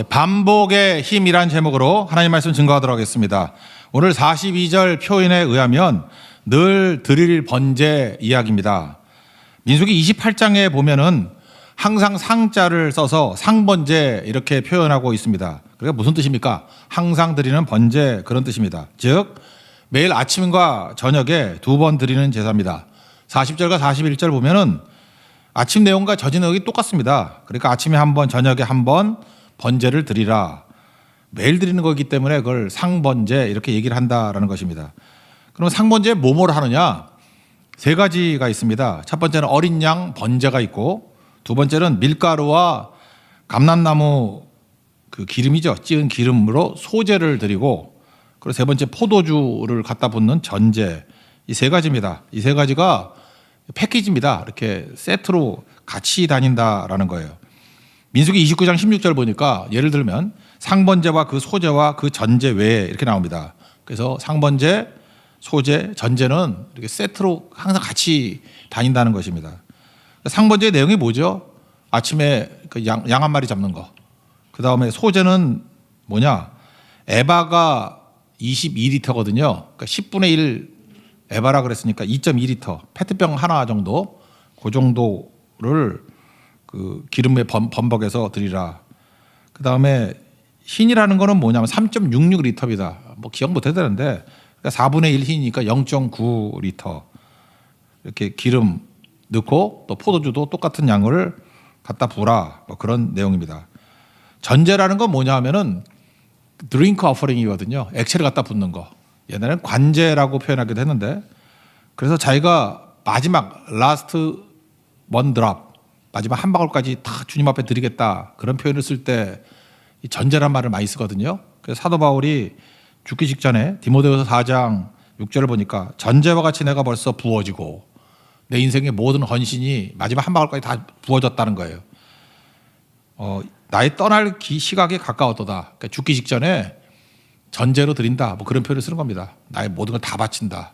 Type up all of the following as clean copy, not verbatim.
반복의 힘이란 제목으로 하나님 말씀 증거하도록 하겠습니다. 오늘 42절 표현에 의하면 늘 드릴 번제 이야기입니다. 민수기 28장에 보면은 항상 상자를 써서 상번제 이렇게 표현하고 있습니다. 그러니까 무슨 뜻입니까? 항상 드리는 번제, 그런 뜻입니다. 즉 매일 아침과 저녁에 2번 드리는 제사입니다. 40절과 41절 보면은 아침 내용과 저녁 내용이 똑같습니다. 그러니까 아침에 한 번, 저녁에 한 번 번제를 드리라. 매일 드리는 거기 때문에 그걸 상번제 이렇게 얘기를 한다라는 것입니다. 그럼 상번제 뭐뭐를 하느냐? 3가지가 있습니다. 첫 번째는 어린 양 번제가 있고, 두 번째는 밀가루와 감람나무 그 기름이죠. 찌은 기름으로 소제를 드리고, 그리고 세 번째 포도주를 갖다 붓는 전제. 이 3가지입니다. 이 3가지가 패키지입니다. 이렇게 세트로 같이 다닌다라는 거예요. 민수기 29장 16절 보니까 예를 들면 상번제와 그 소제와 그 전제 외에 이렇게 나옵니다. 그래서 상번제, 소제, 전제는 이렇게 세트로 항상 같이 다닌다는 것입니다. 상번제의 내용이 뭐죠? 아침에 양 한 마리 잡는 거. 그 다음에 소제는 뭐냐? 에바가 22리터거든요. 그러니까 10분의 1 에바라 그랬으니까 2.2리터. 페트병 하나 정도, 그 정도를 그 기름에 범벅해서 드리라. 그 다음에 흰이라는 거는 뭐냐면 3.66리터입니다. 뭐 기억 못 해도 되는데, 그러니까 4분의 1 흰이니까 0.9리터. 이렇게 기름 넣고 또 포도주도 똑같은 양을 갖다 부라. 뭐 그런 내용입니다. 전제라는 건 뭐냐 하면은 드링크 어퍼링이거든요. 액체를 갖다 붓는 거. 옛날에는 관제라고 표현하기도 했는데, 그래서 자기가 마지막 라스트 원 드랍, 마지막 한 방울까지 다 주님 앞에 드리겠다, 그런 표현을 쓸 때 전제란 말을 많이 쓰거든요. 그래서 사도 바울이 죽기 직전에 디모데후서 4장 6절을 보니까 전제와 같이 내가 벌써 부어지고 내 인생의 모든 헌신이 마지막 한 방울까지 다 부어졌다는 거예요. 나의 떠날 시각에 가까웠도다. 그러니까 죽기 직전에 전제로 드린다, 뭐 그런 표현을 쓰는 겁니다. 나의 모든 걸 다 바친다.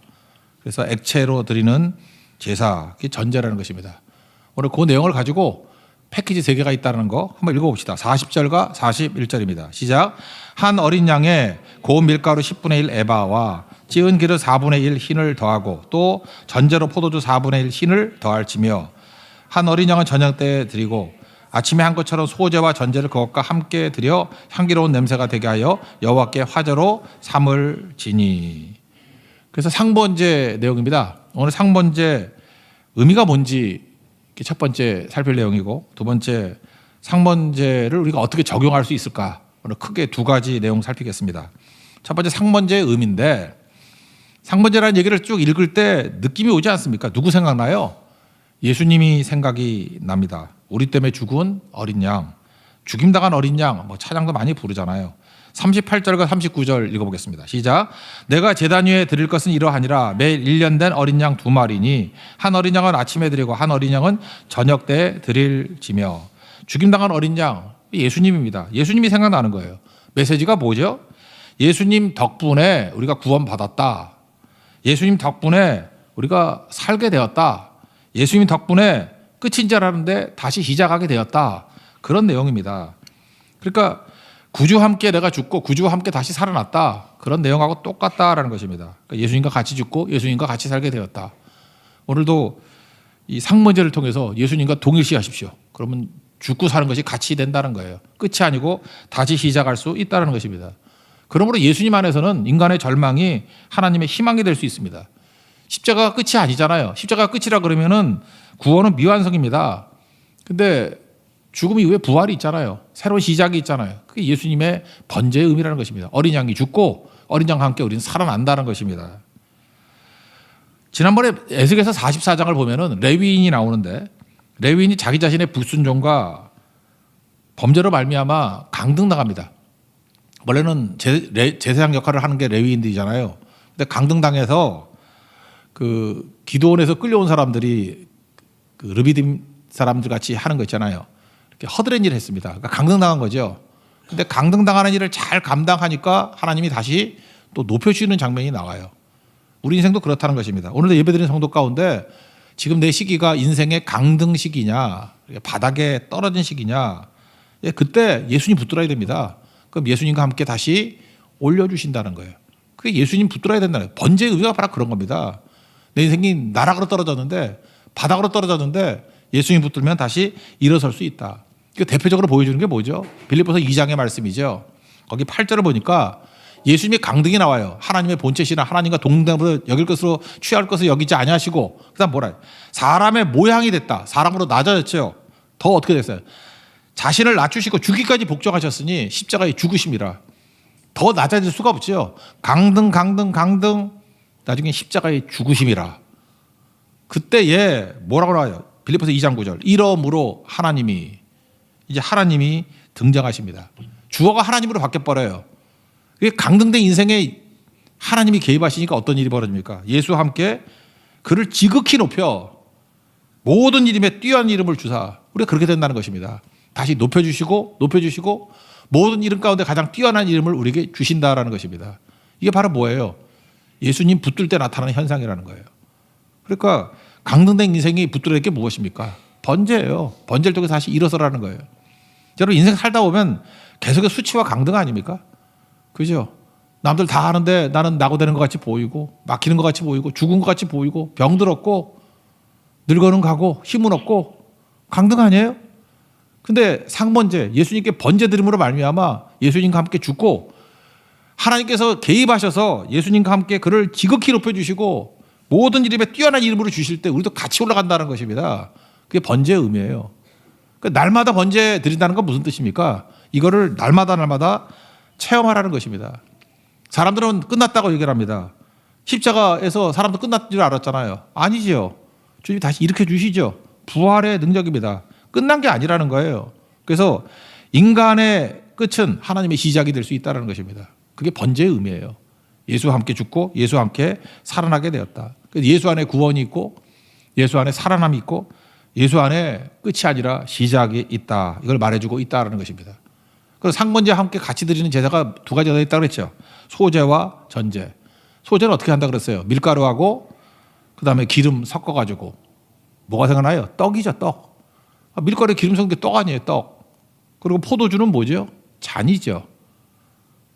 그래서 액체로 드리는 제사, 그게 전제라는 것입니다. 오늘 그 내용을 가지고 패키지 3개가 있다는 거 한번 읽어봅시다. 40절과 41절입니다. 시작. 한 어린 양에 고운 밀가루 10분의 1 에바와 찌은 기름 4분의 1 흰을 더하고 또 전제로 포도주 4분의 1 흰을 더할지며, 한 어린 양은 저녁 때에 드리고 아침에 한 것처럼 소제와 전제를 그것과 함께 드려 향기로운 냄새가 되게 하여 여호와께 화제로 삼을 지니. 그래서 상번제 내용입니다. 오늘 상번제 의미가 뭔지 첫 번째 살필 내용이고, 두 번째 상번제를 우리가 어떻게 적용할 수 있을까, 오늘 크게 2가지 내용 살피겠습니다. 첫 번째 상번제의 의미인데, 상번제라는 얘기를 쭉 읽을 때 느낌이 오지 않습니까? 누구 생각나요? 예수님이 생각이 납니다. 우리 때문에 죽은 어린 양, 죽임당한 어린 양, 뭐 찬양도 많이 부르잖아요. 38절과 39절 읽어보겠습니다. 시작. 내가 제단 위에 드릴 것은 이러하니라. 매일 1년 된 어린 양 2마리니 한 어린 양은 아침에 드리고 한 어린 양은 저녁 때에 드릴지며. 죽임당한 어린 양, 예수님입니다. 예수님이 생각나는 거예요. 메시지가 뭐죠? 예수님 덕분에 우리가 구원받았다. 예수님 덕분에 우리가 살게 되었다. 예수님 덕분에 끝인 줄 알았는데 다시 시작하게 되었다. 그런 내용입니다. 그러니까 구주와 함께 내가 죽고 구주와 함께 다시 살아났다. 그런 내용하고 똑같다라는 것입니다. 그러니까 예수님과 같이 죽고 예수님과 같이 살게 되었다. 오늘도 이 상번제를 통해서 예수님과 동일시하십시오. 그러면 죽고 사는 것이 같이 된다는 거예요. 끝이 아니고 다시 시작할 수 있다는 것입니다. 그러므로 예수님 안에서는 인간의 절망이 하나님의 희망이 될 수 있습니다. 십자가가 끝이 아니잖아요. 십자가가 끝이라 그러면은 구원은 미완성입니다. 근데 죽음 이후에 부활이 있잖아요. 새로운 시작이 있잖아요. 그게 예수님의 번제의 의미라는 것입니다. 어린 양이 죽고 어린 양과 함께 우리는 살아난다는 것입니다. 지난번에 에스겔서 44장을 보면은 레위인이 나오는데, 레위인이 자기 자신의 불순종과 범죄로 말미암아 강등당합니다. 원래는 제사장 역할을 하는 게 레위인들이잖아요. 근데 강등당해서 그 기도원에서 끌려온 사람들이 그 르비딤 사람들 같이 하는 거 있잖아요. 이렇게 허드렛 일을 했습니다. 그러니까 강등당한 거죠. 근데 강등당하는 일을 잘 감당하니까 하나님이 다시 또 높여주시는 장면이 나와요. 우리 인생도 그렇다는 것입니다. 오늘도 예배드리는 성도 가운데 지금 내 시기가 인생의 강등 시기냐, 바닥에 떨어진 시기냐, 예, 그때 예수님 붙들어야 됩니다. 그럼 예수님과 함께 다시 올려주신다는 거예요. 그게 예수님 붙들어야 된다는 거예요. 번제의 의미가 바로 그런 겁니다. 내 인생이 나락으로 떨어졌는데, 바닥으로 떨어졌는데 예수님 붙들면 다시 일어설 수 있다. 대표적으로 보여주는 게 뭐죠? 빌립보서 2장의 말씀이죠. 거기 8절을 보니까 예수님의 강등이 나와요. 하나님의 본체시나 하나님과 동등으로 여길 것으로 취할 것을 여기지 아니하시고, 그다음 뭐라 해요? 사람의 모양이 됐다. 사람으로 낮아졌죠. 더 어떻게 됐어요? 자신을 낮추시고 죽기까지 복종하셨으니 십자가에 죽으심이라. 더 낮아질 수가 없죠. 강등 나중에 십자가에 죽으심이라. 그때 얘 뭐라고 나와요? 빌립보서 2장 9절. 이러므로 하나님이, 이제 하나님이 등장하십니다. 주어가 하나님으로 바뀌어버려요. 강등된 인생에 하나님이 개입하시니까 어떤 일이 벌어집니까? 예수와 함께 그를 지극히 높여 모든 이름에 뛰어난 이름을 주사. 우리가 그렇게 된다는 것입니다. 다시 높여주시고 모든 이름 가운데 가장 뛰어난 이름을 우리에게 주신다라는 것입니다. 이게 바로 뭐예요? 예수님 붙들 때 나타나는 현상이라는 거예요. 그러니까 강등된 인생이 붙들어야 할 게 무엇입니까? 번제예요. 번제를 통해서 다시 일어서라는 거예요. 여러분, 인생 살다 보면 계속의 수치와 강등 아닙니까? 그죠? 남들 다 하는데 나는 낙오되는 것 같이 보이고, 막히는 것 같이 보이고, 죽은 것 같이 보이고, 병들었고, 늙어는 가고, 힘은 없고, 강등 아니에요? 근데 상번제, 예수님께 번제 드림으로 말미암아 예수님과 함께 죽고, 하나님께서 개입하셔서 예수님과 함께 그를 지극히 높여주시고 모든 이름에 뛰어난 이름으로 주실 때 우리도 같이 올라간다는 것입니다. 그게 번제의 의미예요. 그러니까 날마다 번제 드린다는 건 무슨 뜻입니까? 이거를 날마다 체험하라는 것입니다. 사람들은 끝났다고 얘기를 합니다. 십자가에서 사람도 끝났는 줄 알았잖아요. 아니지요. 주님이 다시 일으켜 주시죠. 부활의 능력입니다. 끝난 게 아니라는 거예요. 그래서 인간의 끝은 하나님의 시작이 될 수 있다는 것입니다. 그게 번제의 의미예요. 예수와 함께 죽고 예수와 함께 살아나게 되었다. 그래서 예수 안에 구원이 있고 예수 안에 살아남이 있고 예수 안에 끝이 아니라 시작이 있다. 이걸 말해주고 있다는 것입니다. 그래서 상번제와 함께 같이 드리는 제사가 두 가지가 있다고 그랬죠. 소제와 전제. 소제는 어떻게 한다고 그랬어요? 밀가루하고 그다음에 기름 섞어가지고. 뭐가 생각나요? 떡이죠, 떡. 밀가루에 기름 섞은 게 떡 아니에요, 떡. 그리고 포도주는 뭐죠? 잔이죠.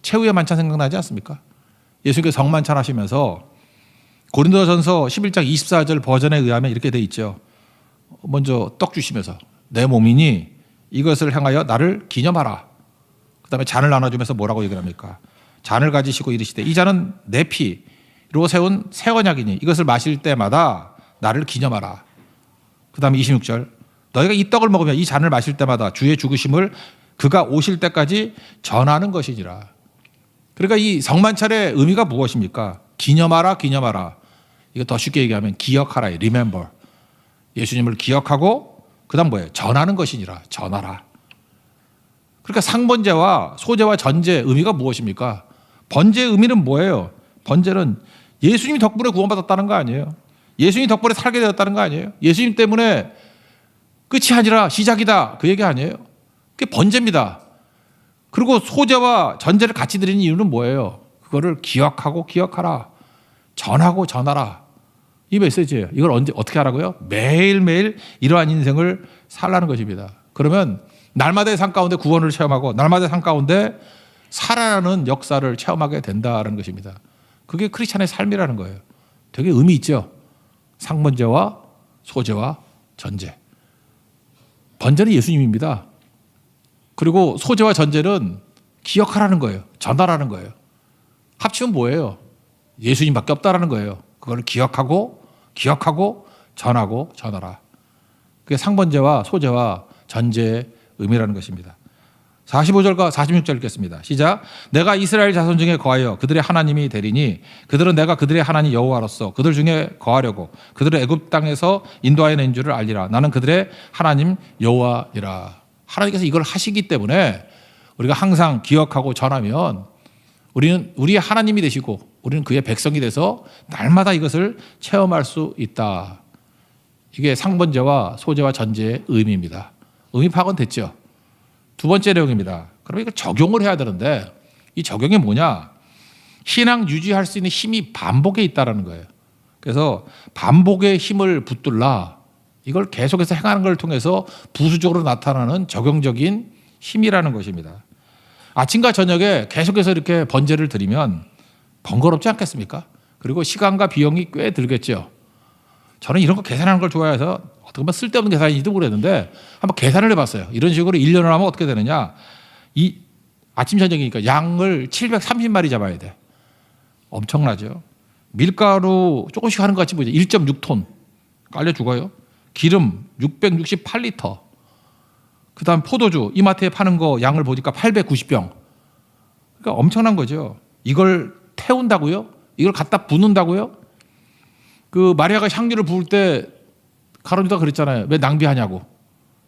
최후의 만찬 생각나지 않습니까? 예수님께서 성만찬 하시면서 고린도전서 11장 24절 버전에 의하면 이렇게 돼 있죠. 먼저 떡 주시면서 내 몸이니 이것을 향하여 나를 기념하라. 그다음에 잔을 나눠주면서 뭐라고 얘기를 합니까? 잔을 가지시고 이르시되 이 잔은 내 피로 세운 새 언약이니 이것을 마실 때마다 나를 기념하라. 그다음에 26절 너희가 이 떡을 먹으면 이 잔을 마실 때마다 주의 죽으심을 그가 오실 때까지 전하는 것이니라. 그러니까 이 성만찬의 의미가 무엇입니까? 기념하라, 기념하라. 이거 더 쉽게 얘기하면 기억하라, remember. 예수님을 기억하고 그다음 뭐예요? 전하는 것이니라, 전하라. 그러니까 상번제와 소제와 전제 의미가 무엇입니까? 번제의 의미는 뭐예요? 번제는 예수님 덕분에 구원받았다는 거 아니에요? 예수님 덕분에 살게 되었다는 거 아니에요? 예수님 때문에 끝이 아니라 시작이다. 그 얘기 아니에요? 그게 번제입니다. 그리고 소제와 전제를 같이 드리는 이유는 뭐예요? 그거를 기억하고 기억하라. 전하고 전하라. 이 메시지예요. 이걸 어떻게 하라고요? 매일매일 이러한 인생을 살라는 것입니다. 그러면 날마다의 삶 가운데 구원을 체험하고 날마다의 삶 가운데 살아나는 역사를 체험하게 된다는 것입니다. 그게 크리스찬의 삶이라는 거예요. 되게 의미 있죠. 상번제와 소제와 전제. 번제는 예수님입니다. 그리고 소제와 전제는 기억하라는 거예요. 전하라는 거예요. 합치면 뭐예요? 예수님밖에 없다라는 거예요. 그걸 기억하고 전하고 전하라. 그게 상번제와 소제와 전제의 의미라는 것입니다. 45절과 46절 읽겠습니다. 시작. 내가 이스라엘 자손 중에 거하여 그들의 하나님이 되리니 그들은 내가 그들의 하나님 여호와로서 그들 중에 거하려고 그들을 애굽 땅에서 인도하여 낸 줄을 알리라. 나는 그들의 하나님 여호와이라. 하나님께서 이걸 하시기 때문에 우리가 항상 기억하고 전하면 우리는 우리의 하나님이 되시고 우리는 그의 백성이 돼서 날마다 이것을 체험할 수 있다. 이게 상번제와 소제와 전제의 의미입니다. 의미 파악은 됐죠. 두 번째 내용입니다. 그럼 이걸 적용을 해야 되는데 이 적용이 뭐냐? 신앙 유지할 수 있는 힘이 반복에 있다는 거예요. 그래서 반복의 힘을 붙들라. 이걸 계속해서 행하는 걸 통해서 부수적으로 나타나는 적용적인 힘이라는 것입니다. 아침과 저녁에 계속해서 이렇게 번제를 드리면 번거롭지 않겠습니까? 그리고 시간과 비용이 꽤 들겠죠. 저는 이런 거 계산하는 걸 좋아해서 어떻게 보면 쓸데없는 계산인지도 모르겠는데 한번 계산을 해봤어요. 이런 식으로 1년을 하면 어떻게 되느냐. 이 아침 저녁이니까 양을 730마리 잡아야 돼. 엄청나죠. 밀가루 조금씩 하는 것 같이 보이죠. 1.6톤 깔려 죽어요. 기름 668리터. 그다음 포도주 이마트에 파는 거 양을 보니까 890병. 그러니까 엄청난 거죠. 이걸 태운다고요? 이걸 갖다 붓는다고요? 그 마리아가 향유를 부을 때 가론유다가 그랬잖아요. 왜 낭비하냐고.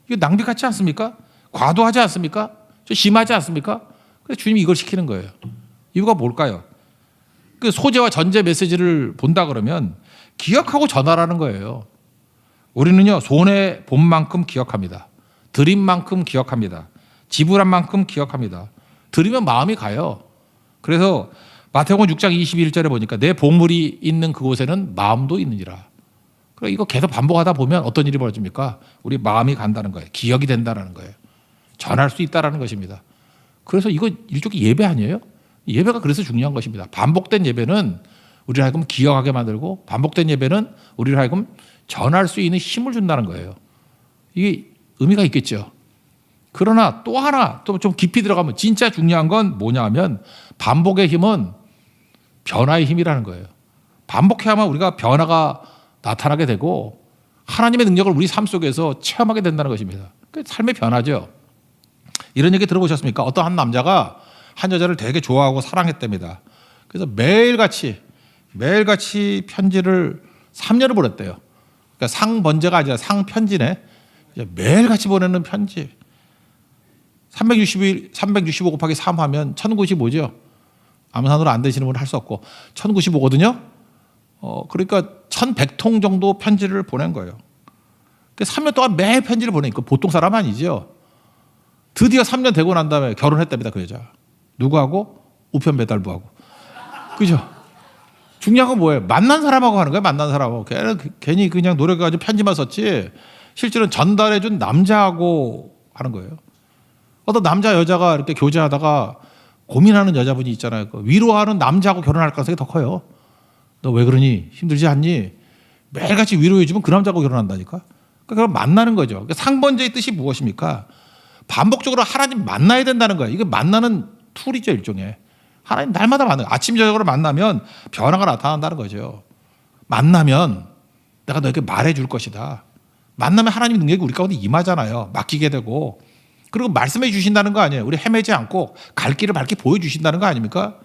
이거 낭비 같지 않습니까? 과도하지 않습니까? 좀 심하지 않습니까? 그래서 주님이 이걸 시키는 거예요. 이유가 뭘까요? 그 소재와 전제 메시지를 본다 그러면 기억하고 전하라는 거예요. 우리는요, 손해 본 만큼 기억합니다. 드린 만큼 기억합니다. 지불한 만큼 기억합니다. 드리면 마음이 가요. 그래서 마태복음 6장 21절에 보니까 내 보물이 있는 그곳에는 마음도 있느니라. 그러니까 이거 계속 반복하다 보면 어떤 일이 벌어집니까? 우리 마음이 간다는 거예요. 기억이 된다는 거예요. 전할 수 있다는 것입니다. 그래서 이거 일종의 예배 아니에요? 예배가 그래서 중요한 것입니다. 반복된 예배는 우리를 하여금 기억하게 만들고 반복된 예배는 우리를 하여금 전할 수 있는 힘을 준다는 거예요. 이게 의미가 있겠죠. 그러나 또 하나 또 좀 깊이 들어가면 진짜 중요한 건 뭐냐 하면 반복의 힘은 변화의 힘이라는 거예요. 반복해야만 우리가 변화가 나타나게 되고 하나님의 능력을 우리 삶 속에서 체험하게 된다는 것입니다. 삶의 변화죠. 이런 얘기 들어보셨습니까? 어떤 한 남자가 한 여자를 되게 좋아하고 사랑했답니다. 그래서 매일같이 편지를 3년을 보냈대요. 그러니까 상번제가 아니라 상편지네. 매일같이 보내는 편지. 365 곱하기 3 하면 1095죠. 암산으로 안 되시는 분은 할 수 없고 1095거든요. 그러니까 1100통 정도 편지를 보낸 거예요. 3년 동안 매일 편지를 보내니까 보통 사람 아니죠. 드디어 3년 되고 난 다음에 결혼했답니다. 그 여자. 누구하고? 우편 배달부하고. 그죠? 중요한 건 뭐예요? 만난 사람하고 하는 거예요. 만난 사람하고. 괜히 그냥 노력해가지고 편지만 썼지 실제로는 전달해준 남자하고 하는 거예요. 어떤 남자 여자가 이렇게 교제하다가 고민하는 여자분이 있잖아요. 위로하는 남자하고 결혼할 가능성이 더 커요. 너 왜 그러니? 힘들지 않니? 매일같이 위로해주면 그 남자하고 결혼한다니까. 그럼 만나는 거죠. 그러니까 상번제의 뜻이 무엇입니까? 반복적으로 하나님 만나야 된다는 거예요. 이게 만나는 툴이죠, 일종의. 하나님 날마다 만나요. 아침 저녁으로 만나면 변화가 나타난다는 거죠. 만나면 내가 너에게 말해줄 것이다. 만나면 하나님 능력이 우리 가운데 임하잖아요. 맡기게 되고. 그리고 말씀해 주신다는 거 아니에요. 우리 헤매지 않고 갈 길을 밝게 보여주신다는 거 아닙니까?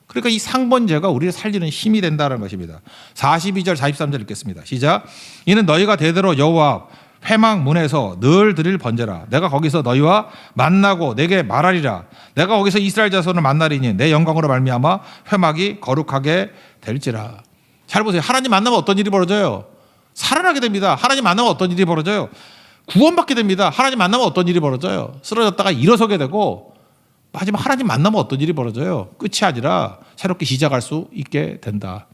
그러니까 이 상번제가 우리를 살리는 힘이 된다는 것입니다. 42절 43절 읽겠습니다. 시작. 이는 너희가 대대로 여호와 회막 문에서 늘 드릴 번제라. 내가 거기서 너희와 만나고 내게 말하리라. 내가 거기서 이스라엘 자손을 만나리니 내 영광으로 말미암아 회막이 거룩하게 될지라. 잘 보세요. 하나님 만나면 어떤 일이 벌어져요? 살아나게 됩니다. 하나님 만나면 어떤 일이 벌어져요? 구원받게 됩니다. 하나님 만나면 어떤 일이 벌어져요? 쓰러졌다가 일어서게 되고 마지막 하나님 만나면 어떤 일이 벌어져요? 끝이 아니라 새롭게 시작할 수 있게 된다.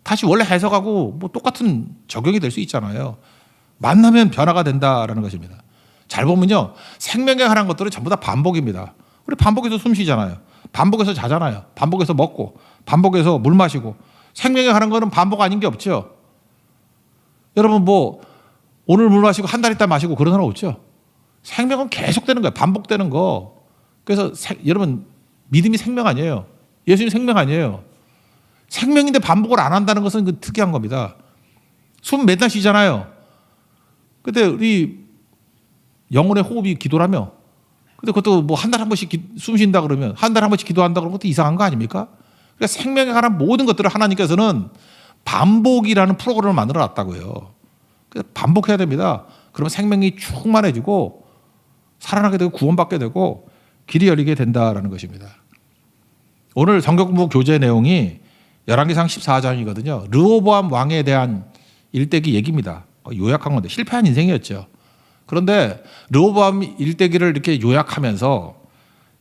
다시 원래 해석하고 뭐 똑같은 적용이 될 수 있잖아요. 만나면 변화가 된다라는 것입니다. 잘 보면요. 생명에 관한 것들은 전부 다 반복입니다. 우리 반복해서 숨 쉬잖아요. 반복해서 자잖아요. 반복해서 먹고 반복해서 물 마시고 생명에 관한 거는 반복 아닌 게 없죠. 여러분 뭐 오늘 물 마시고 한 달 있다 마시고 그런 사람 없죠. 생명은 계속되는 거예요. 반복되는 거. 그래서 여러분 믿음이 생명 아니에요. 예수님 생명 아니에요. 생명인데 반복을 안 한다는 것은 그 특이한 겁니다. 숨 맨날 쉬잖아요. 근데 우리 영혼의 호흡이 기도라며. 근데 그것도 뭐 한 달에 한 번씩 숨 쉰다 그러면 한 달에 한 번씩 기도한다 그러면 그것도 이상한 거 아닙니까? 그러니까 생명에 관한 모든 것들을 하나님께서는 반복이라는 프로그램을 만들어 놨다고요. 그래서 반복해야 됩니다. 그러면 생명이 충만해지고 살아나게 되고 구원받게 되고 길이 열리게 된다라는 것입니다. 오늘 성경 공부 교재 내용이 열왕기상 14장이거든요. 르호보암 왕에 대한 일대기 얘기입니다. 요약한 건데 실패한 인생이었죠. 그런데 르호보암 일대기를 이렇게 요약하면서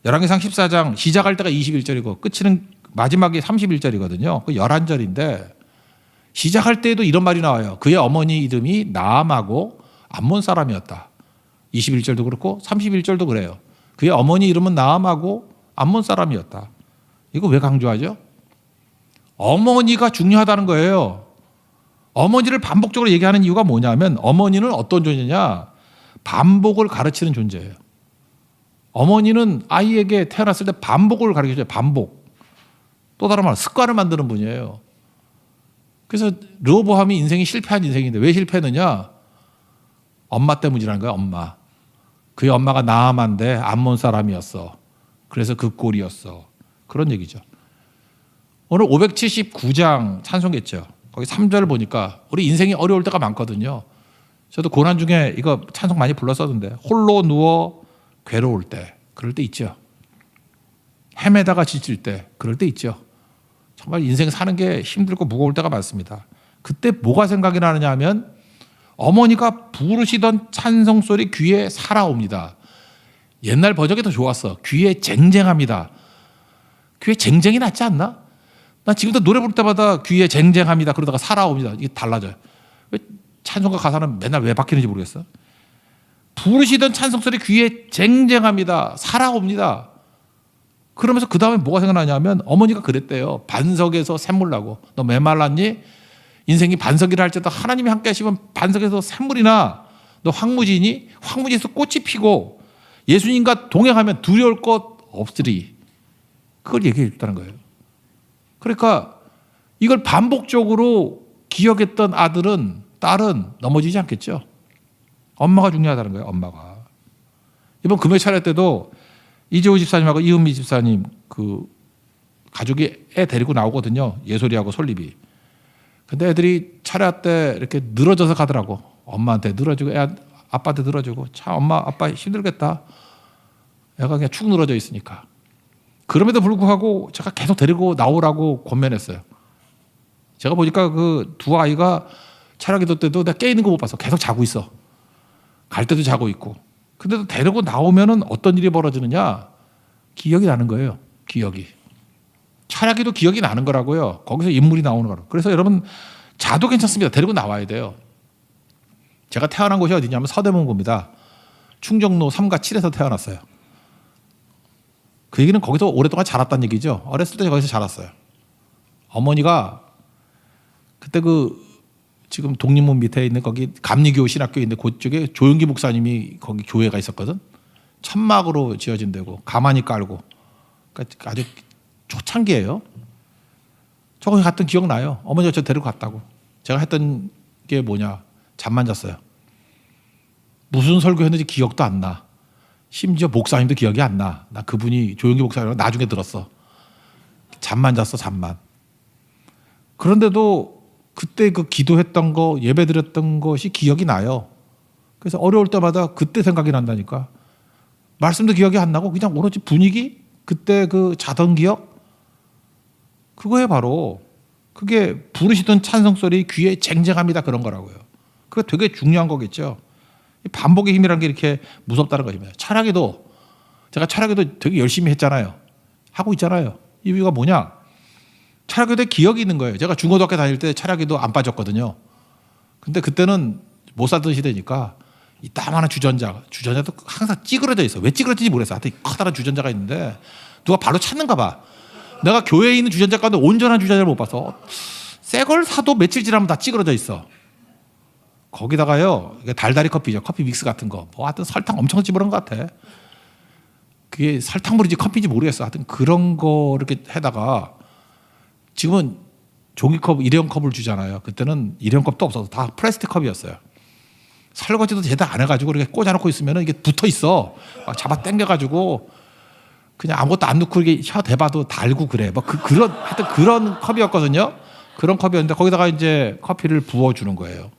열왕기상 14장 시작할 때가 21절이고 끝이는 마지막이 31절이거든요. 그 11절인데 시작할 때에도 이런 말이 나와요. 그의 어머니 이름이 나암하고 암몬 사람이었다. 21절도 그렇고 31절도 그래요. 그의 어머니 이름은 나암하고 암몬 사람이었다. 이거 왜 강조하죠? 어머니가 중요하다는 거예요. 어머니를 반복적으로 얘기하는 이유가 뭐냐면 어머니는 어떤 존재냐? 반복을 가르치는 존재예요. 어머니는 아이에게 태어났을 때 반복을 가르쳐줘요. 반복. 또 다른 말로 습관을 만드는 분이에요. 그래서 르호보암이 인생이 실패한 인생인데 왜 실패했느냐? 엄마 때문이라는 거야. 엄마. 그의 엄마가 나아만데 암몬 사람이었어. 그래서 그 꼴이었어. 그런 얘기죠. 오늘 579장 찬송했죠. 거기 3절 보니까 우리 인생이 어려울 때가 많거든요. 저도 고난 중에 이거 찬송 많이 불렀었는데 홀로 누워 괴로울 때 그럴 때 있죠. 헤매다가 지칠 때 그럴 때 있죠. 정말 인생 사는 게 힘들고 무거울 때가 많습니다. 그때 뭐가 생각이 나느냐 하면 어머니가 부르시던 찬송 소리 귀에 살아옵니다. 옛날 버전이 더 좋았어. 귀에 쟁쟁합니다. 귀에 쟁쟁이 낫지 않나? 나 지금도 노래 부를 때마다 귀에 쟁쟁합니다. 그러다가 살아옵니다. 이게 달라져요. 왜 찬송가 가사는 맨날 왜 바뀌는지 모르겠어. 부르시던 찬송 소리 귀에 쟁쟁합니다. 살아옵니다. 그러면서 그 다음에 뭐가 생각나냐면 어머니가 그랬대요. 반석에서 샘물 나고 너 메말랐니? 인생이 반석이라 할지라도 하나님이 함께 하시면 반석에서 샘물이 나. 너 황무지니? 황무지에서 꽃이 피고 예수님과 동행하면 두려울 것 없으리. 그걸 얘기해 줬다는 거예요. 그러니까 이걸 반복적으로 기억했던 아들은 딸은 넘어지지 않겠죠. 엄마가 중요하다는 거예요. 엄마가. 이번 금요 차례 때도 이재호 집사님하고 이은미 집사님 그 가족이 애 데리고 나오거든요. 예솔이하고 솔립이. 근데 애들이 차례 때 이렇게 늘어져서 가더라고. 엄마한테 늘어지고 아빠한테 늘어지고 참 엄마 아빠 힘들겠다. 애가 그냥 축 늘어져 있으니까. 그럼에도 불구하고 제가 계속 데리고 나오라고 권면했어요. 제가 보니까 그 두 아이가 차례기도 때도 내가 깨 있는 거 못 봤어. 계속 자고 있어. 갈 때도 자고 있고. 근데도 데리고 나오면은 어떤 일이 벌어지느냐? 기억이 나는 거예요. 기억이. 차례기도 기억이 나는 거라고요. 거기서 인물이 나오는 거라고. 그래서 여러분 자도 괜찮습니다. 데리고 나와야 돼요. 제가 태어난 곳이 어디냐면 서대문구입니다. 충정로 3가 7에서 태어났어요. 그 얘기는 거기서 오랫동안 자랐다는 얘기죠. 어렸을 때 거기서 자랐어요. 어머니가 그때 그 지금 독립문 밑에 있는 거기 감리교 신학교인데 그쪽에 조용기 목사님이 거기 교회가 있었거든. 천막으로 지어진 데고 가만히 깔고 그러니까 아주 초창기예요. 저 거기 갔던 기억 나요. 어머니가 저 데리고 갔다고. 제가 했던 게 뭐냐. 잠만 잤어요. 무슨 설교했는지 기억도 안 나. 심지어 목사님도 기억이 안 나. 나 그분이 조용기 목사님이라고 나중에 들었어. 잠만 잤어. 잠만. 그런데도 그때 그 기도했던 거 예배드렸던 것이 기억이 나요. 그래서 어려울 때마다 그때 생각이 난다니까. 말씀도 기억이 안 나고 그냥 오로지 분위기 그때 그 자던 기억 그거에 바로 그게 부르시던 찬송소리 귀에 쟁쟁합니다 그런 거라고요. 그게 되게 중요한 거겠죠. 반복의 힘이라는 게 이렇게 무섭다는 것입니다. 철학에도 제가 철학에도 되게 열심히 했잖아요. 하고 있잖아요. 이유가 뭐냐? 철학에도 기억이 있는 거예요. 제가 중고등학교 다닐 때 철학에도 안 빠졌거든요. 근데 그때는 못 살던 시대니까 이 따만한 주전자도 항상 찌그러져 있어. 왜 찌그러지는지 모르겠어. 하여튼 커다란 주전자가 있는데 누가 바로 찾는가 봐. 내가 교회에 있는 주전자 가운데 온전한 주전자를 못 봐서 새 걸 사도 며칠 지나면 다 찌그러져 있어. 거기다가요, 이게 달달이 커피죠. 커피 믹스 같은 거. 뭐 하여튼 설탕 엄청 집어넣은 것 같아. 그게 설탕물인지 커피인지 모르겠어. 하여튼 그런 거 이렇게 해다가 지금은 종이컵, 일회용 컵을 주잖아요. 그때는 일회용 컵도 없어서 다 플라스틱 컵이었어요. 설거지도 제대로 안 해가지고 이렇게 꽂아놓고 있으면 이게 붙어 있어. 막 잡아 당겨가지고 그냥 아무것도 안 넣고 이렇게 혀 대봐도 달고 그래. 뭐 하여튼 그런 컵이었거든요. 그런 컵이었는데 거기다가 이제 커피를 부어주는 거예요.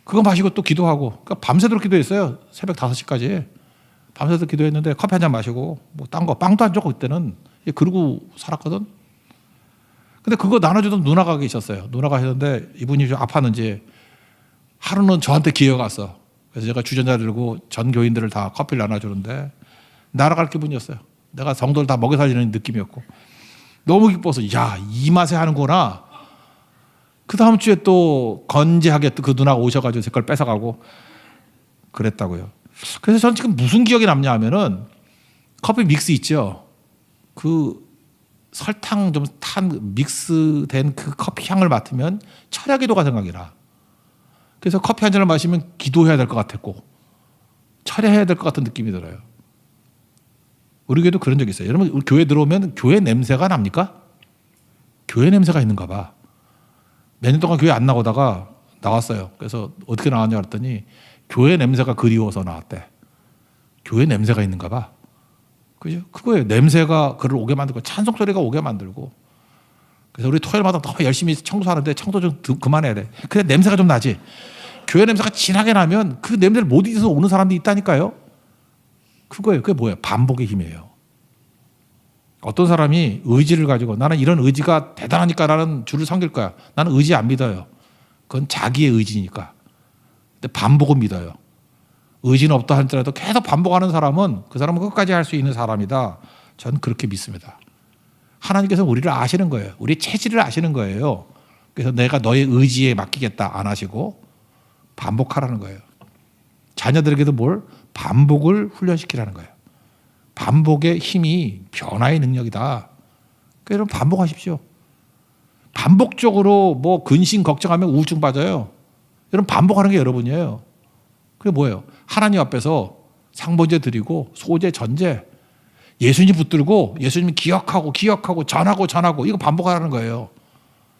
그거 마시고 또 기도하고. 그러니까 밤새도록 기도했어요. 새벽 5시까지. 밤새도록 기도했는데 커피 한 잔 마시고 뭐 딴 거 빵도 안 줬고 그때는 그러고 살았거든. 근데 그거 나눠주던 누나가 계셨어요. 누나가 하셨는데 이분이 좀 아팠는지 하루는 저한테 기회가 왔어. 그래서 제가 주전자 들고 전 교인들을 다 커피를 나눠주는데 날아갈 기분이었어요. 내가 성도를 다 먹여 살리는 느낌이었고 너무 기뻐서 야, 이 맛에 하는구나. 그 다음 주에 또 건재하게 또 그 누나가 오셔가지고 제 걸 뺏어가고 그랬다고요. 그래서 저는 지금 무슨 기억이 남냐 하면은 커피 믹스 있죠. 그 설탕 좀 탄 믹스된 그 커피 향을 맡으면 철야 기도가 생각이 나. 그래서 커피 한 잔을 마시면 기도해야 될 것 같았고 철야해야 될 것 같은 느낌이 들어요. 우리 교회도 그런 적이 있어요. 여러분 우리 교회 들어오면 교회 냄새가 납니까? 교회 냄새가 있는가 봐. 몇 년 동안 교회 안 나오다가 나왔어요. 그래서 어떻게 나왔냐 그랬더니 교회 냄새가 그리워서 나왔대. 교회 냄새가 있는가 봐. 그죠? 그거예요. 냄새가 그를 오게 만들고 찬송 소리가 오게 만들고. 그래서 우리 토요일마다 너무 열심히 청소하는데 청소 좀 그만해야 돼. 근데 냄새가 좀 나지. 교회 냄새가 진하게 나면 그 냄새를 못 잊어서 오는 사람들이 있다니까요. 그거예요. 그게 뭐예요? 반복의 힘이에요. 어떤 사람이 의지를 가지고 나는 이런 의지가 대단하니까 나는 주를 섬길 거야. 나는 의지 안 믿어요. 그건 자기의 의지니까. 근데 반복은 믿어요. 의지는 없다 할지라도 계속 반복하는 사람은 그 사람은 끝까지 할 수 있는 사람이다. 저는 그렇게 믿습니다. 하나님께서 우리를 아시는 거예요. 우리의 체질을 아시는 거예요. 그래서 내가 너의 의지에 맡기겠다 안 하시고 반복하라는 거예요. 자녀들에게도 뭘? 반복을 훈련시키라는 거예요. 반복의 힘이 변화의 능력이다. 그러니까 반복하십시오. 반복적으로 뭐 근심 걱정하면 우울증 빠져요. 여러분 반복하는 게 여러분이에요. 그게 뭐예요? 하나님 앞에서 상번제 드리고 소제 전제 예수님 붙들고 예수님 기억하고 전하고 이거 반복하라는 거예요.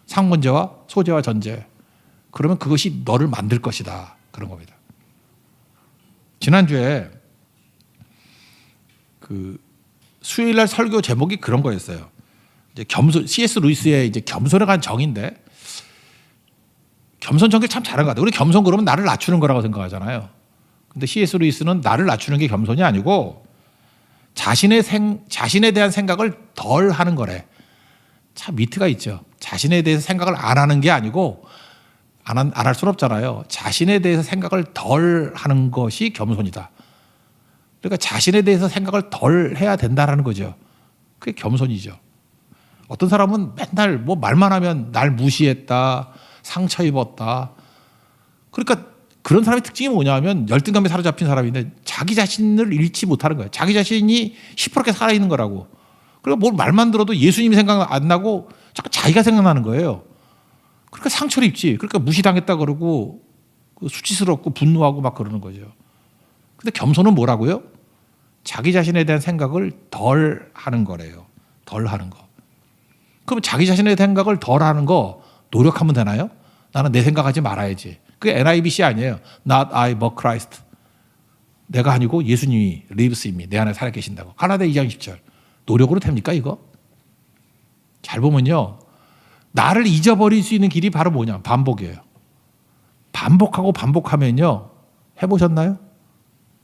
상번제와 소제와 전제. 그러면 그것이 너를 만들 것이다. 그런 겁니다. 지난주에 그 수요일날 설교 제목이 그런 거였어요. 이제 겸손, C.S. 루이스의 이제 겸손에 관한 정의인데 겸손 정의 참 잘한 것 같아요. 우리 겸손 그러면 나를 낮추는 거라고 생각하잖아요. 근데 C.S. 루이스는 나를 낮추는 게 겸손이 아니고 자신에 대한 생각을 덜 하는 거래. 참 미트가 있죠. 자신에 대해서 생각을 안 하는 게 아니고 안 할 수는 없잖아요. 자신에 대해서 생각을 덜 하는 것이 겸손이다. 그러니까 자신에 대해서 생각을 덜 해야 된다라는 거죠. 그게 겸손이죠. 어떤 사람은 맨날 뭐 말만 하면 날 무시했다, 상처 입었다. 그러니까 그런 사람의 특징이 뭐냐면 열등감에 사로잡힌 사람인데 자기 자신을 잃지 못하는 거예요. 자기 자신이 시퍼렇게 살아있는 거라고. 그리고 뭘 말만 들어도 예수님이 생각 안 나고 자꾸 자기가 생각나는 거예요. 그러니까 상처를 입지. 그러니까 무시당했다 그러고 수치스럽고 분노하고 막 그러는 거죠. 근데 겸손은 뭐라고요? 자기 자신에 대한 생각을 덜 하는 거래요. 덜 하는 거. 그럼 자기 자신의 생각을 덜 하는 거 노력하면 되나요? 나는 내 생각하지 말아야지. 그게 NIBC 아니에요. Not I but Christ. 내가 아니고 예수님이 lives in me. 내 안에 살아 계신다고. 가라데 2장 10절. 노력으로 됩니까 이거? 잘 보면요. 나를 잊어버릴 수 있는 길이 바로 뭐냐? 반복이에요. 반복하고 반복하면요. 해보셨나요?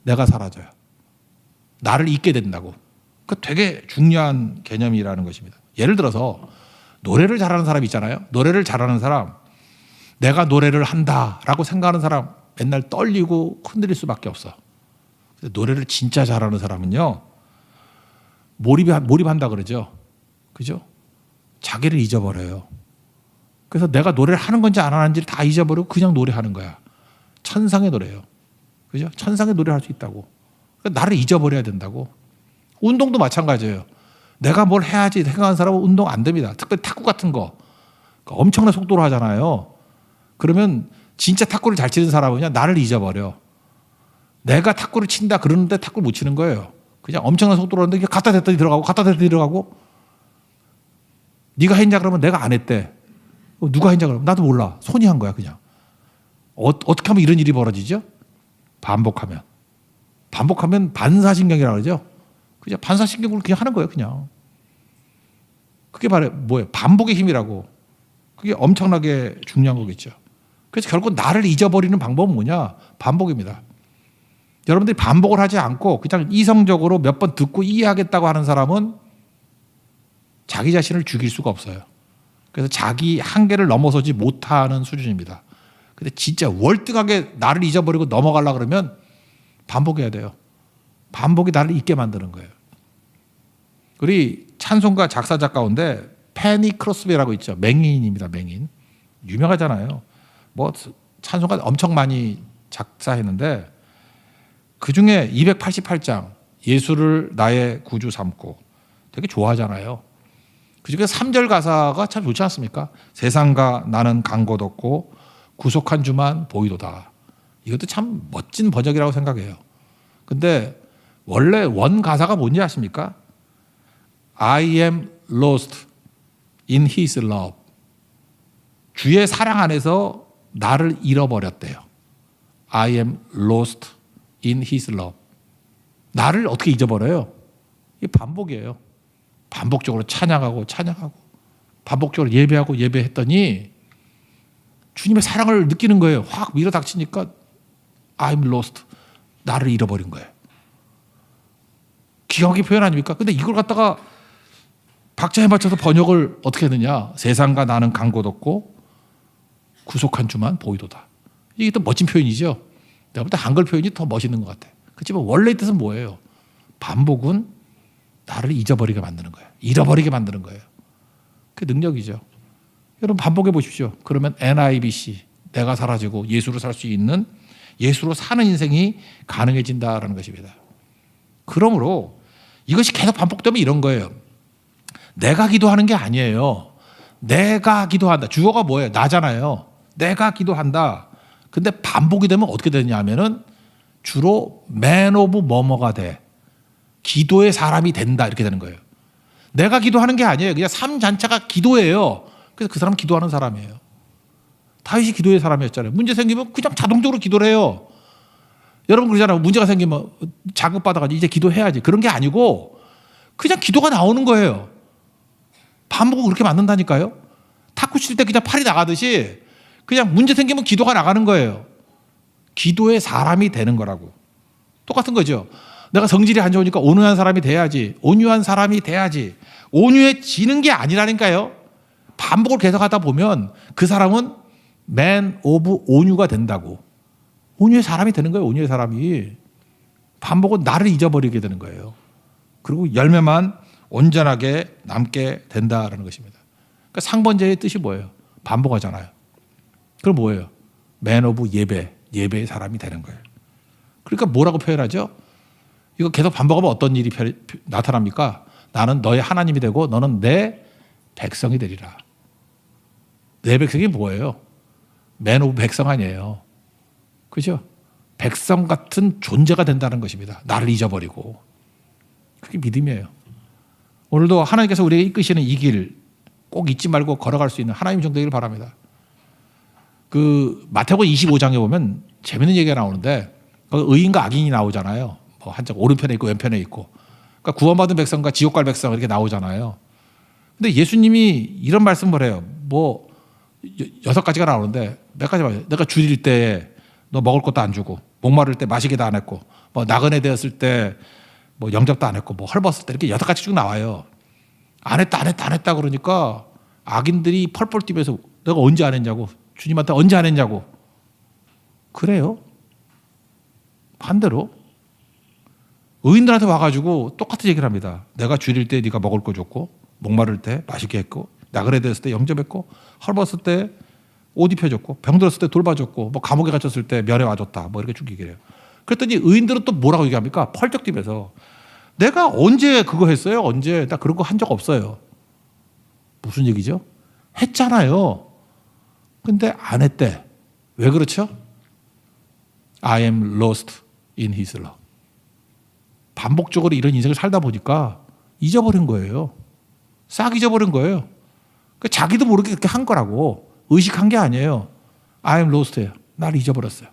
내가 사라져요. 나를 잊게 된다고. 그 되게 중요한 개념이라는 것입니다. 예를 들어서 노래를 잘하는 사람 있잖아요. 노래를 잘하는 사람, 내가 노래를 한다라고 생각하는 사람 맨날 떨리고 흔들릴 수밖에 없어. 노래를 진짜 잘하는 사람은요. 몰입한다 그러죠. 그죠? 자기를 잊어버려요. 그래서 내가 노래를 하는 건지 안 하는지를 다 잊어버리고 그냥 노래하는 거야. 천상의 노래예요. 그죠? 천상의 노래를 할 수 있다고. 그러니까 나를 잊어버려야 된다고. 운동도 마찬가지예요. 내가 뭘 해야지 생각하는 사람은 운동 안 됩니다. 특별히 탁구 같은 거. 엄청난 속도로 하잖아요. 그러면 진짜 탁구를 잘 치는 사람은요. 나를 잊어버려. 내가 탁구를 친다 그러는데 탁구를 못 치는 거예요. 그냥 엄청난 속도로 하는데 갖다 댔더니 들어가고 갖다 댔더니 들어가고. 네가 했냐 그러면 내가 안 했대. 누가 했냐 그러면 나도 몰라. 손이 한 거야 그냥. 어떻게 하면 이런 일이 벌어지죠? 반복하면 반사신경이라고 그러죠. 그냥 반사신경을 그냥 하는 거예요 그냥. 그게 바로 뭐예요? 반복의 힘이라고. 그게 엄청나게 중요한 거겠죠. 그래서 결국 나를 잊어버리는 방법은 뭐냐? 반복입니다. 여러분들이 반복을 하지 않고 그냥 이성적으로 몇 번 듣고 이해하겠다고 하는 사람은 자기 자신을 죽일 수가 없어요. 그래서 자기 한계를 넘어서지 못하는 수준입니다. 근데 진짜 월등하게 나를 잊어버리고 넘어가려고 그러면 반복해야 돼요. 반복이 나를 잊게 만드는 거예요. 우리 찬송가 작사자 가운데 페니 크로스비라고 있죠. 맹인입니다. 맹인. 유명하잖아요. 뭐 찬송가 엄청 많이 작사했는데 그중에 288장 예수를 나의 구주 삼고 되게 좋아하잖아요. 그중에 3절 가사가 참 좋지 않습니까? 세상과 나는 간 곳 없고 구속한 주만 보이도다. 이것도 참 멋진 번역이라고 생각해요. 근데 원래 원 가사가 뭔지 아십니까? I am lost in his love. 주의 사랑 안에서 나를 잃어버렸대요. I am lost in his love. 나를 어떻게 잊어버려요? 이게 반복이에요. 반복적으로 찬양하고 반복적으로 예배하고 예배했더니 주님의 사랑을 느끼는 거예요. 확 밀어닥치니까 I'm lost. 나를 잃어버린 거예요. 기가 막힌 표현 아닙니까? 근데 이걸 갖다가 박자에 맞춰서 번역을 어떻게 했느냐. 세상과 나는 간 곳 없고 구속한 주만 보이도다. 이게 또 멋진 표현이죠. 내가 볼 때 한글 표현이 더 멋있는 것 같아. 그렇지만 원래의 뜻은 뭐예요? 반복은 나를 잊어버리게 만드는 거예요. 잃어버리게 만드는 거예요. 그게 능력이죠. 여러분 반복해 보십시오. 그러면 NIBC, 내가 사라지고 예수로 살 수 있는, 예수로 사는 인생이 가능해진다라는 것입니다. 그러므로 이것이 계속 반복되면 이런 거예요. 내가 기도하는 게 아니에요. 내가 기도한다. 주어가 뭐예요? 나잖아요. 내가 기도한다. 근데 반복이 되면 어떻게 되냐 하면은 주로 man of 뭐뭐가 돼. 기도의 사람이 된다. 이렇게 되는 거예요. 내가 기도하는 게 아니에요. 그냥 삶 자체가 기도예요. 그래서 그 사람은 기도하는 사람이에요. 다윗이 기도의 사람이었잖아요. 문제 생기면 그냥 자동적으로 기도를 해요. 여러분 그러잖아요. 문제가 생기면 자극받아가지고 이제 기도해야지. 그런 게 아니고 그냥 기도가 나오는 거예요. 반복을 그렇게 만든다니까요. 탁구 칠 때 그냥 팔이 나가듯이 그냥 문제 생기면 기도가 나가는 거예요. 기도의 사람이 되는 거라고. 똑같은 거죠. 내가 성질이 안 좋으니까 온유한 사람이 돼야지. 온유한 사람이 돼야지. 온유해지는 게 아니라니까요. 반복을 계속하다 보면 그 사람은 man of 온유가 된다고. 온유의 사람이 되는 거예요. 온유의 사람이. 반복은 나를 잊어버리게 되는 거예요. 그리고 열매만 온전하게 남게 된다라는 것입니다. 그러니까 상번제의 뜻이 뭐예요? 반복하잖아요. 그럼 뭐예요? man of 예배의 사람이 되는 거예요. 그러니까 뭐라고 표현하죠? 이거 계속 반복하면 어떤 일이 나타납니까? 나는 너의 하나님이 되고 너는 내 백성이 되리라. 내 백성이 뭐예요? man of 백성 아니에요. 그죠? 백성 같은 존재가 된다는 것입니다. 나를 잊어버리고. 그게 믿음이에요. 오늘도 하나님께서 우리에게 이끄시는 이 길 꼭 잊지 말고 걸어갈 수 있는 하나님 정도이길 바랍니다. 그 마태복음 25장에 보면 재밌는 얘기가 나오는데 의인과 악인이 나오잖아요. 뭐 한쪽 오른편에 있고 왼편에 있고. 그러니까 구원받은 백성과 지옥 갈 백성 이렇게 나오잖아요. 근데 예수님이 이런 말씀을 해요. 뭐 6가지가 나오는데 몇 가지 봐요. 내가 줄일 때 너 먹을 것도 안 주고, 목마를 때 마시기도 안 했고, 뭐 나그네 되었을 때 뭐 영접도 안 했고, 뭐 헐벗을 때 이렇게 6가지 쭉 나와요. 안 했다 그러니까 악인들이 펄펄 뛰면서 내가 언제 안 했냐고, 주님한테 언제 안 했냐고. 그래요? 반대로 의인들한테 와가지고 똑같은 얘기를 합니다. 내가 줄일 때 네가 먹을 거 줬고, 목마를 때 맛있게 했고, 나그네 되었을 때 영접했고, 헐벗을 때 옷 입혀줬고, 병들었을 때 돌봐줬고, 뭐 감옥에 갇혔을 때 면회 와줬다. 뭐 이렇게 쭉 얘기해요. 그랬더니 의인들은 또 뭐라고 얘기합니까? 펄쩍 뛰면서 내가 언제 그거 했어요? 언제? 나 그런 거 한 적 없어요. 무슨 얘기죠? 했잖아요. 근데 안 했대. 왜 그렇죠? I am lost in his love. 반복적으로 이런 인생을 살다 보니까 잊어버린 거예요. 싹 잊어버린 거예요. 그러니까 자기도 모르게 그렇게 한 거라고. 의식한 게 아니에요. I am lost예요. 나를 잊어버렸어요.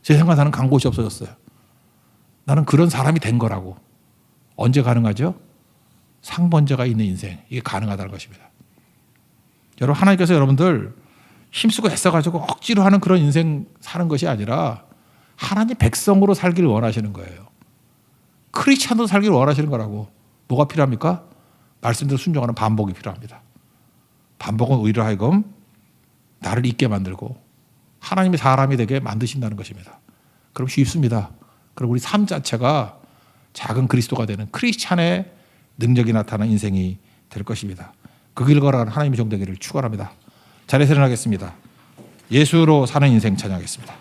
세상과 나는 간 곳이 없어졌어요. 나는 그런 사람이 된 거라고. 언제 가능하죠? 상번제가 있는 인생. 이게 가능하다는 것입니다. 여러분, 하나님께서 여러분들 힘쓰고 애써가지고 억지로 하는 그런 인생 사는 것이 아니라 하나님 백성으로 살기를 원하시는 거예요. 크리스찬으로 살기를 원하시는 거라고. 뭐가 필요합니까? 말씀대로 순종하는 반복이 필요합니다. 반복은 우리를 하여금 나를 잊게 만들고 하나님의 사람이 되게 만드신다는 것입니다. 그럼 쉽습니다. 그럼 우리 삶 자체가 작은 그리스도가 되는 크리스찬의 능력이 나타나는 인생이 될 것입니다. 그 길 걸어가는 하나님의 종되기를 축원합니다. 자리에서 일어나겠습니다. 예수로 사는 인생 찬양하겠습니다.